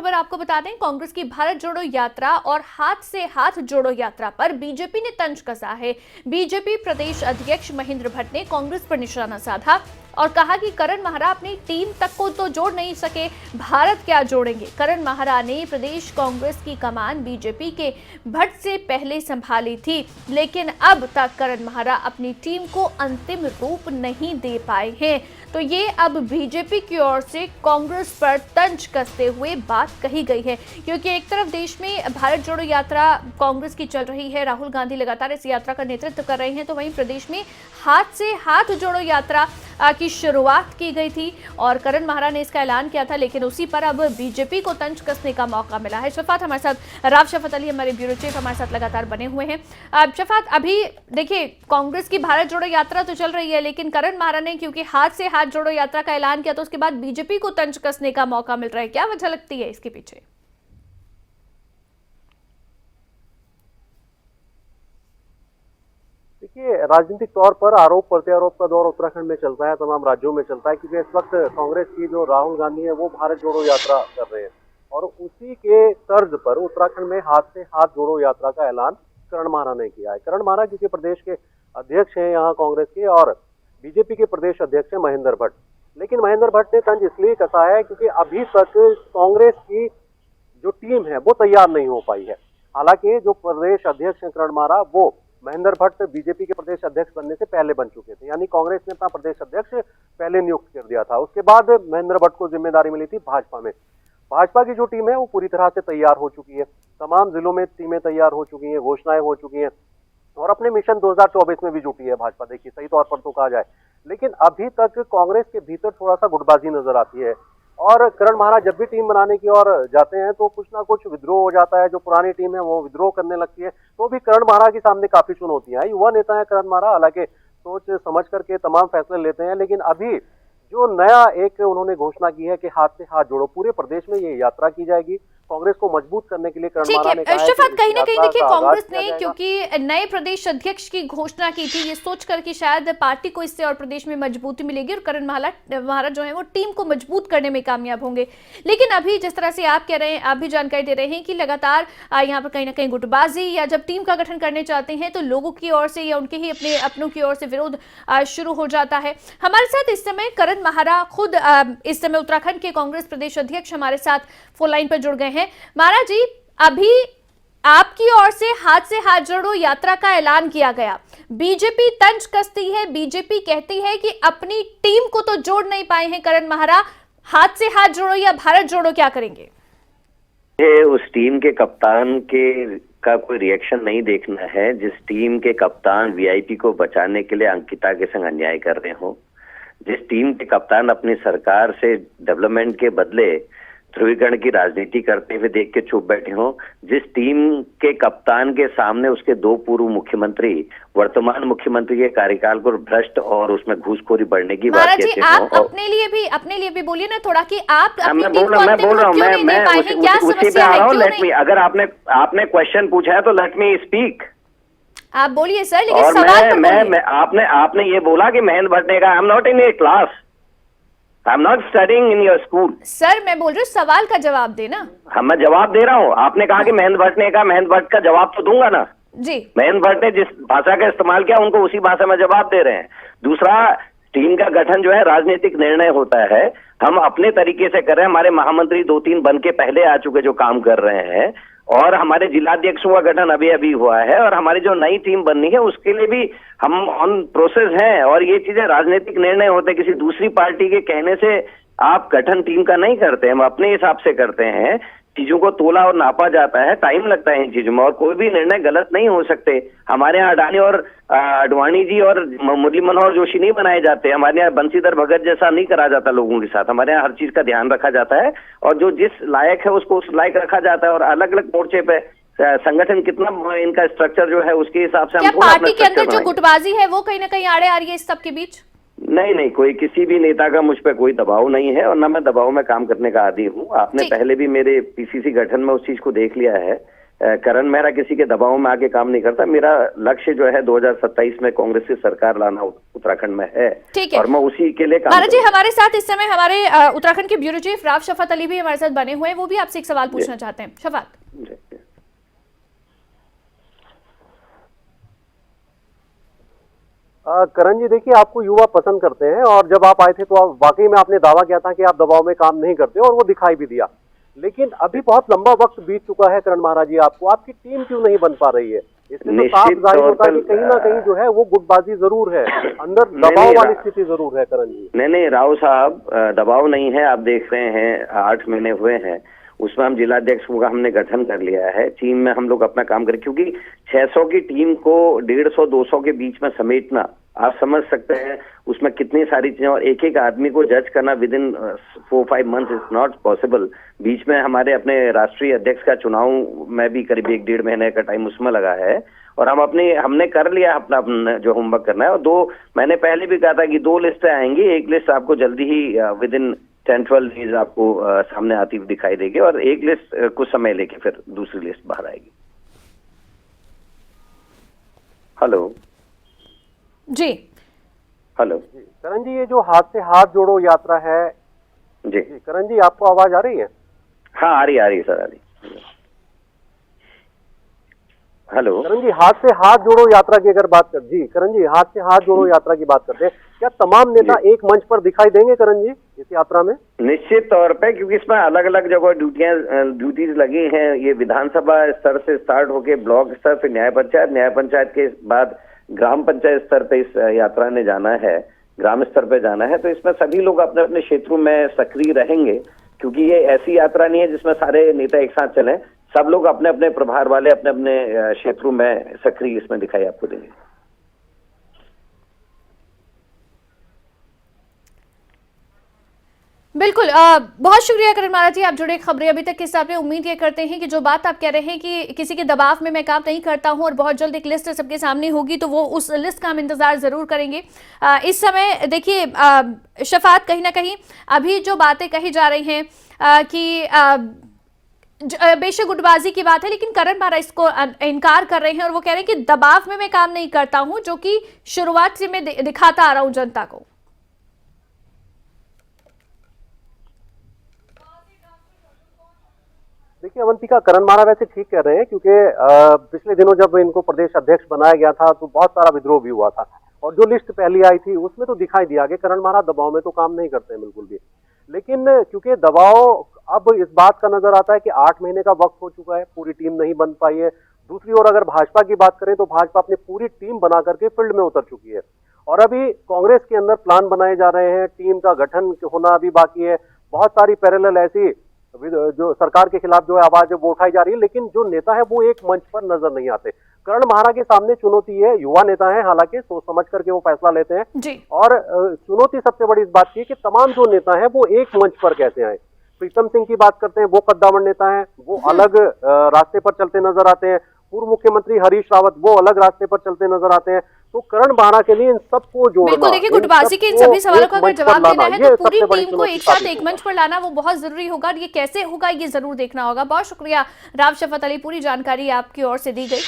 खबर आपको बता दें, कांग्रेस की भारत जोड़ो यात्रा और हाथ से हाथ जोड़ो यात्रा पर बीजेपी ने तंज कसा है। बीजेपी प्रदेश अध्यक्ष महेंद्र भट्ट ने कांग्रेस पर निशाना साधा और कहा कि करण माहरा अपनी टीम तक को तो जोड़ नहीं सके, भारत क्या जोड़ेंगे। करण माहरा ने प्रदेश कांग्रेस की कमान बीजेपी के भट्ट से पहले संभाली थी, लेकिन अब तक करण माहरा अपनी टीम को अंतिम रूप नहीं दे पाए हैं। तो ये अब बीजेपी की ओर से कांग्रेस पर तंज कसते हुए बात कही गई है, क्योंकि एक तरफ देश में भारत जोड़ो यात्रा कांग्रेस की चल रही है, राहुल गांधी लगातार इस यात्रा का नेतृत्व कर रहे हैं, तो वहीं प्रदेश में हाथ से हाथ जोड़ो यात्रा की शुरुआत की गई थी और करण माहरा ने इसका ऐलान किया था, लेकिन उसी पर अब बीजेपी को तंज कसने का मौका मिला है। शफात हमारे साथ, राव शफात अली हमारे ब्यूरो चीफ हमारे साथ लगातार बने हुए हैं। शफात, अभी देखिए कांग्रेस की भारत जोड़ो यात्रा तो चल रही है, लेकिन करण माहरा ने क्योंकि हाथ से हाथ जोड़ो यात्रा का ऐलान किया तो उसके बाद बीजेपी को तंज कसने का मौका मिल रहा है, क्या वजह लगती है इसके पीछे? देखिए, राजनीतिक तौर पर आरोप प्रत्यारोप का दौर उत्तराखंड में चलता है, तमाम राज्यों में चलता है, क्योंकि इस वक्त कांग्रेस की जो राहुल गांधी है वो भारत जोड़ो यात्रा कर रहे हैं और उसी के तर्ज पर उत्तराखंड में हाथ से हाथ जोड़ो यात्रा का ऐलान करण माहरा ने किया है। करण माहरा क्योंकि प्रदेश के अध्यक्ष हैं यहाँ कांग्रेस के और बीजेपी के प्रदेश अध्यक्ष हैं महेंद्र भट्ट, लेकिन महेंद्र भट्ट ने तंज इसलिए कसा है क्योंकि अभी तक कांग्रेस की जो टीम है वो तैयार नहीं हो पाई है। हालांकि जो प्रदेश अध्यक्ष हैं करण माहरा वो महेंद्र भट्ट बीजेपी के प्रदेश अध्यक्ष बनने से पहले बन चुके थे, यानी कांग्रेस ने अपना प्रदेश अध्यक्ष पहले नियुक्त कर दिया था। उसके बाद महेंद्र भट्ट को जिम्मेदारी मिली थी भाजपा में। भाजपा की जो टीम है वो पूरी तरह से तैयार हो चुकी है, तमाम जिलों में टीमें तैयार हो चुकी हैं, घोषणाएं हो चुकी हैं और अपने मिशन 2024 में भी जुटी है भाजपा, देखिए सही तौर पर तो कहा जाए। लेकिन अभी तक कांग्रेस के भीतर थोड़ा सा गुटबाजी नजर आती है और करण माहरा जब भी टीम बनाने की ओर जाते हैं तो कुछ ना कुछ विद्रोह हो जाता है। जो पुरानी टीम है वो विद्रोह करने लगती है, तो भी करण माहरा के सामने काफी चुनौतियां हैं। युवा नेता है करण माहरा, हालांकि सोच समझ करके तमाम फैसले लेते हैं, लेकिन अभी जो नया एक उन्होंने घोषणा की है कि हाथ से हाथ जोड़ो, पूरे प्रदेश में ये यात्रा की जाएगी कांग्रेस को मजबूत करने के लिए। करण माहरा ने कहा शफात, कहीं ना कहीं देखिए कांग्रेस ने क्योंकि नए प्रदेश अध्यक्ष की घोषणा की थी, ये सोच कर कि शायद पार्टी को इससे और प्रदेश में मजबूती मिलेगी और करण माहरा जो है वो टीम को मजबूत करने में कामयाब होंगे। लेकिन अभी जिस तरह से आप कह रहे हैं, आप भी जानकारी दे रहे हैं कि लगातार यहाँ पर कहीं ना कहीं गुटबाजी या जब टीम का गठन करने चाहते हैं तो लोगों की ओर से या उनके ही अपनों की ओर से विरोध शुरू हो जाता है। हमारे साथ इस समय करण माहरा खुद इस समय उत्तराखंड के कांग्रेस प्रदेश अध्यक्ष हमारे साथ फोन लाइन पर जुड़ गए हैं। महाराज जी, अभी आपकी ओर से हाथ जोड़ो यात्रा का ऐलान किया गया, बीजेपी तंज कसती है, बीजेपी कहती है कि अपनी टीम को तो जोड़ नहीं पाए हैं करण माहरा, हाथ से हाथ जोड़ो या भारत जोड़ो क्या करेंगे? उस टीम के कप्तान का कोई रिएक्शन नहीं देखना है जिस टीम के कप्तान वीआईपी को बचाने के लिए अंकिता के संग अन्याय कर रहे हो, जिस टीम के कप्तान अपनी सरकार से डेवलपमेंट के बदले ध्रुवीकरण की राजनीति करते हुए देख के चुप बैठे हो, जिस टीम के कप्तान के सामने उसके दो पूर्व मुख्यमंत्री वर्तमान मुख्यमंत्री के कार्यकाल को भ्रष्ट और उसमें घूसखोरी बढ़ने की बात कहते हो। आप अपने लिए भी बोलिए ना थोड़ा कि आप अपनी टीम को मैं बोल रहा हूँ, मैं उसी पे आ रहा हूँ। लेट मी, अगर आपने क्वेश्चन पूछा है तो लेट मी स्पीक। आप बोलिए सर, लेकिन सवाल तो बोलिए। आपने ये बोला कि महेंद्र भट्ट ने कहा I am not in A class, I am not studying in your school. Sir मैं बोल रही हूँ सवाल का जवाब देना। हाँ, मैं जवाब दे रहा हूँ। आपने कहा कि महेंद्र भट्ट ने कहा, महेंद्र भट्ट का जवाब तो दूंगा ना जी। महेंद्र भट्ट ने जिस भाषा का इस्तेमाल किया उनको उसी भाषा में जवाब दे रहे हैं। दूसरा, टीम का गठन जो है राजनीतिक निर्णय होता है, हम अपने तरीके से कर रहे हैं। हमारे महामंत्री 2-3 बन के पहले आ चुके जो काम कर रहे हैं और हमारे जिलाध्यक्षों का गठन अभी अभी हुआ है और हमारी जो नई टीम बननी है उसके लिए भी हम ऑन प्रोसेस हैं और ये चीजें राजनीतिक निर्णय होते हैं। किसी दूसरी पार्टी के कहने से आप गठन टीम का नहीं करते, हम अपने हिसाब से करते हैं। चीजों को तोला और नापा जाता है, टाइम लगता है इन चीजों में और कोई भी निर्णय गलत नहीं हो सकते। हमारे यहाँ अडानी और अडवाणी जी और मुरली मनोहर जोशी नहीं बनाए जाते, हमारे यहाँ बंशीधर भगत जैसा नहीं करा जाता लोगों के साथ। हमारे यहाँ हर चीज का ध्यान रखा जाता है और जो जिस लायक है उसको उस लायक रखा जाता है और अलग अलग मोर्चे पे संगठन कितना इनका स्ट्रक्चर जो है उसके हिसाब से हम पार्टी के अंदर जो गुटबाजी है वो कहीं ना कहीं आड़े आ रही है इस सब के बीच। नहीं, कोई किसी भी नेता का मुझ पर कोई दबाव नहीं है और ना मैं दबाव में काम करने का आदी हूँ। आपने पहले भी मेरे पीसीसी गठन में उस चीज को देख लिया है। करण मेहरा किसी के दबाव में आके काम नहीं करता। मेरा लक्ष्य जो है 2027 में कांग्रेस की सरकार लाना उत्तराखंड में है, ठीक है, और मैं उसी के लिए काम महाराज जी करूंगा। हमारे साथ इस समय हमारे उत्तराखंड के ब्यूरो चीफ राव शफात अली भी हमारे साथ बने हुए हैं, वो भी आपसे एक सवाल पूछना चाहते हैं। शफात। जी। करण जी, देखिए, आपको युवा पसंद करते हैं और जब आप आए थे तो आप वाकई में आपने दावा किया था कि आप दबाव में काम नहीं करते और वो दिखाई भी दिया। लेकिन अभी बहुत लंबा वक्त बीत चुका है करण महाराज जी, आपकी टीम क्यों नहीं बन पा रही है? इससे तो साफ जाहिर होता है कि कहीं ना कहीं जो है वो गुटबाजी जरूर है, अंदर दबाव वाली स्थिति जरूर है। करण जी, नहीं राव साहब, दबाव नहीं है। आप देख रहे हैं 8 महीने हुए हैं, उसमें हम जिलाध्यक्ष का हमने गठन कर लिया है। टीम में हम लोग अपना काम करें, क्योंकि 600 की टीम को 150-200 के बीच में समेटना, आप समझ सकते हैं उसमें कितनी सारी चीजें, और एक एक आदमी को जज करना within 4-5 month is not possible. बीच में हमारे अपने राष्ट्रीय अध्यक्ष का चुनाव में भी करीब 1-1.5 महीने का टाइम उसमें लगा है, और हमने कर लिया अपना जो होमवर्क करना है। और 2 महीने पहले भी कहा था कि 2 लिस्टें आएंगी, एक लिस्ट आपको जल्दी ही विद इन 10-12 डेज आपको सामने आती हुई दिखाई देगी, और एक लिस्ट कुछ समय लेके फिर दूसरी लिस्ट बाहर आएगी। हेलो जी। हेलो जी करण जी, ये जो हाथ से हाथ जोड़ो यात्रा है, जी करण जी, आपको आवाज आ रही है? हाँ, आ रही है सर, आ रही। हेलो करण जी, हाथ से हाथ जोड़ो यात्रा की अगर बात कर, जी करण जी, हाथ से हाथ जोड़ो यात्रा की बात करते हैं, क्या तमाम नेता एक मंच पर दिखाई देंगे करण जी इस यात्रा में? निश्चित तौर पे, क्योंकि इसमें अलग अलग जगह ड्यूटीज लगी हैं। ये विधानसभा स्तर से स्टार्ट होके ब्लॉक स्तर, फिर न्याय पंचायत के बाद ग्राम पंचायत स्तर पे इस यात्रा ने जाना है, ग्राम स्तर पे जाना है। तो इसमें सभी लोग अपने अपने क्षेत्रों में सक्रिय रहेंगे, क्योंकि ये ऐसी यात्रा नहीं है जिसमें सारे नेता एक साथ चलें। सब लोग अपने अपने प्रभार वाले अपने अपने क्षेत्रों में सक्रिय इसमें दिखाई आपको देंगे। बिल्कुल, बहुत शुक्रिया करण महाराज जी, आप जुड़े खबरें अभी तक के हिसाब से। उम्मीद ये करते हैं कि जो बात आप कह रहे हैं कि किसी के दबाव में मैं काम नहीं करता हूं और बहुत जल्द एक लिस्ट सबके सामने होगी, तो वो उस लिस्ट का हम इंतजार जरूर करेंगे। इस समय देखिए शफात, कहीं ना कहीं अभी जो बातें कही जा रही हैं कि बेशक गुटबाजी की बात है, लेकिन करण महाराज इसको इनकार कर रहे हैं और वो कह रहे हैं कि दबाव में मैं काम नहीं करता हूं, जो कि शुरुआत से मैं दिखाता आ रहा हूं जनता को। देखिए अवंतिका, करण महाराज वैसे ठीक कह रहे हैं, क्योंकि पिछले दिनों जब इनको प्रदेश अध्यक्ष बनाया गया था तो बहुत सारा विद्रोह भी हुआ था, और जो लिस्ट पहली आई थी उसमें तो दिखाई दिया कि करण महाराज दबाव में तो काम नहीं करते हैं बिल्कुल भी। लेकिन क्योंकि दबाव अब इस बात का नजर आता है कि 8 महीने का वक्त हो चुका है, पूरी टीम नहीं बन पाई है। दूसरी ओर अगर भाजपा की बात करें तो भाजपा अपनी पूरी टीम बना करके फील्ड में उतर चुकी है, और अभी कांग्रेस के अंदर प्लान बनाए जा रहे हैं, टीम का गठन होना अभी बाकी है। बहुत सारी पैरेलल ऐसी जो सरकार के खिलाफ जो है आवाज वो उठाई जा रही है, लेकिन जो नेता है वो एक मंच पर नजर नहीं आते। करण महाराज के सामने चुनौती है, युवा नेता है, हालांकि सोच समझ करके वो फैसला लेते हैं जी। और चुनौती सबसे बड़ी इस बात की कि तमाम जो नेता है वो एक मंच पर कैसे आए। प्रीतम सिंह की बात करते हैं, वो कद्दावर नेता है, वो अलग रास्ते पर चलते नजर आते हैं। पूर्व मुख्यमंत्री हरीश रावत वो अलग रास्ते पर चलते नजर आते हैं। तो करण महाराज के लिए इन सबको जोड़ना, बिल्कुल, देखिए गुटबाजी के इन सभी सवालों का अगर जवाब देना है तो पूरी टीम को एक साथ एक मंच पर लाना वो बहुत जरूरी होगा, और ये कैसे होगा ये जरूर देखना होगा। बहुत शुक्रिया राव शफात अली, पूरी जानकारी आपकी ओर से दी गई।